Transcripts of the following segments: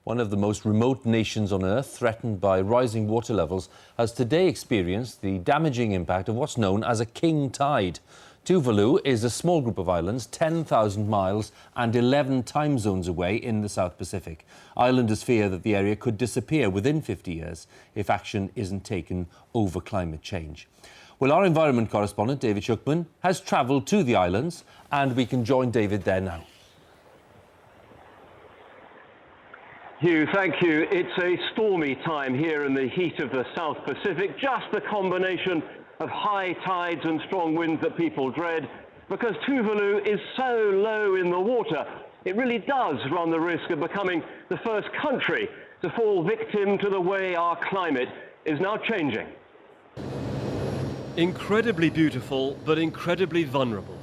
One of the most remote nations on Earth, threatened by rising water levels, has today experienced the damaging impact of what's known as a king tide. Tuvalu is a small group of islands 10,000 miles and 11 time zones away in the South Pacific. Islanders fear that the area could disappear within 50 years if action isn't taken over climate change. Well, our environment correspondent, David Shookman, has travelled to the islands, and we can join David there now. Hugh, thank you. It's a stormy time here in the heat of the South Pacific, just the combination of high tides and strong winds that people dread. Because Tuvalu is so low in the water, it really does run the risk of becoming the first country to fall victim to the way our climate is now changing. Incredibly beautiful, but incredibly vulnerable.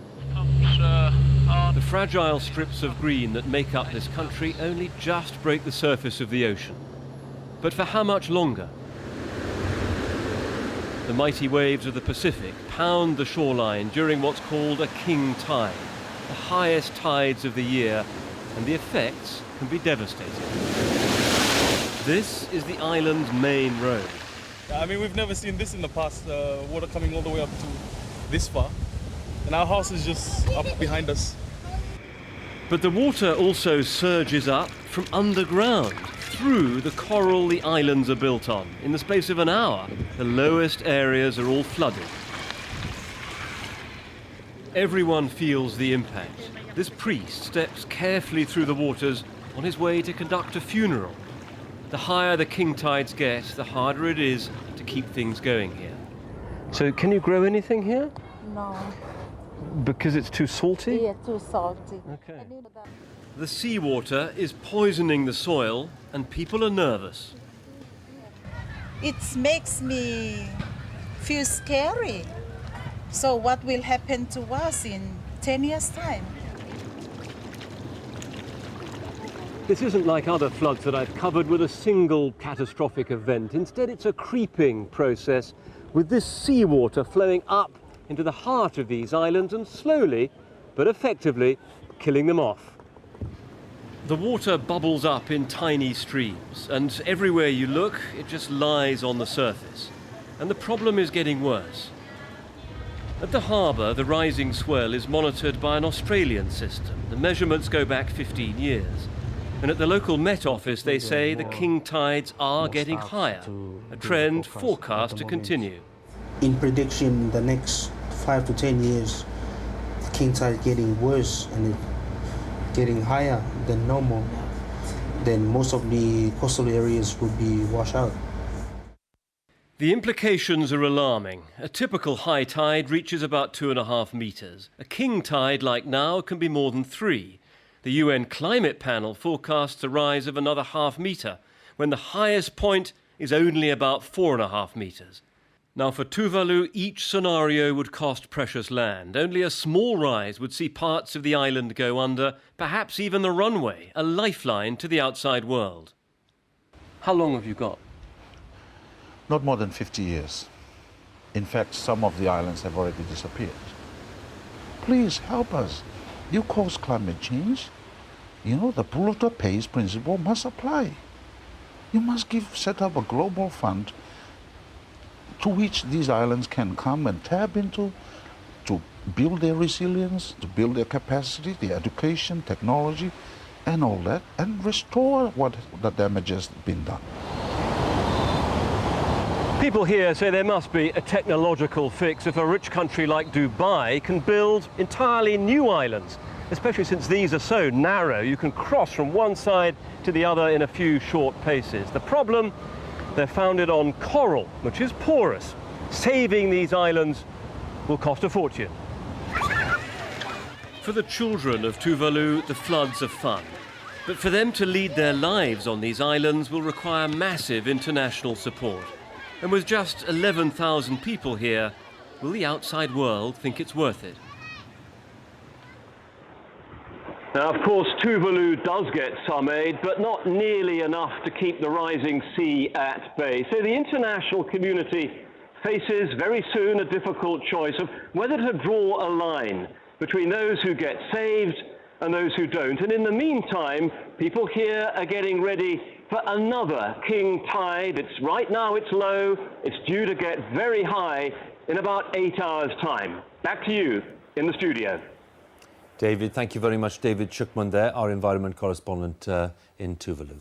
The fragile strips of green that make up this country only just break the surface of the ocean. But for how much longer? The mighty waves of the Pacific pound the shoreline during what's called a king tide, the highest tides of the year, and the effects can be devastating. This is the island's main road. I mean, we've never seen this in the past, water coming all the way up to this far. And our house is just up behind us. But the water also surges up from underground, through the coral the islands are built on. In the space of an hour, the lowest areas are all flooded. Everyone feels the impact. This priest steps carefully through the waters on his way to conduct a funeral. The higher the king tides get, the harder it is to keep things going here. So can you grow anything here? No. Because it's too salty? Yeah, too salty. Okay. The seawater is poisoning the soil and people are nervous. It makes me feel scary. So what will happen to us in 10 years' time? This isn't like other floods that I've covered with a single catastrophic event. Instead, it's a creeping process with this seawater flowing up into the heart of these islands and slowly, but effectively, killing them off. The water bubbles up in tiny streams, and everywhere you look, it just lies on the surface. And the problem is getting worse. At the harbour, the rising swell is monitored by an Australian system. The measurements go back 15 years. And at the local Met Office, they say the king tides are getting higher, a trend forecast to continue. In prediction, the next 5 to 10 years, the king tide getting worse and it getting higher than normal. Then most of the coastal areas would be washed out. The implications are alarming. A typical high tide reaches about 2.5 meters. A king tide like now can be more than 3. The UN climate panel forecasts a rise of another ½ metre, when the highest point is only about 4.5 metres. Now for Tuvalu, each scenario would cost precious land. Only a small rise would see parts of the island go under, perhaps even the runway, a lifeline to the outside world. How long have you got? Not more than 50 years. In fact, some of the islands have already disappeared. Please help us. You cause climate change. You know, the polluter pays principle must apply. You must set up a global fund to which these islands can come and tap into to build their resilience, to build their capacity, their education, technology, and all that, and restore what the damage has been done. People here say there must be a technological fix if a rich country like Dubai can build entirely new islands, especially since these are so narrow you can cross from one side to the other in a few short paces. The problem? They're founded on coral, which is porous. Saving these islands will cost a fortune. For the children of Tuvalu, the floods are fun. But for them to lead their lives on these islands will require massive international support. And with just 11,000 people here, will the outside world think it's worth it? Now, of course, Tuvalu does get some aid, but not nearly enough to keep the rising sea at bay. So the international community faces very soon a difficult choice of whether to draw a line between those who get saved and those who don't. And in the meantime, people here are getting ready for another king tide. Right now it's low. It's due to get very high in about 8 hours' time. Back to you in the studio. David, thank you very much. David Shukman there, our environment correspondent in Tuvalu.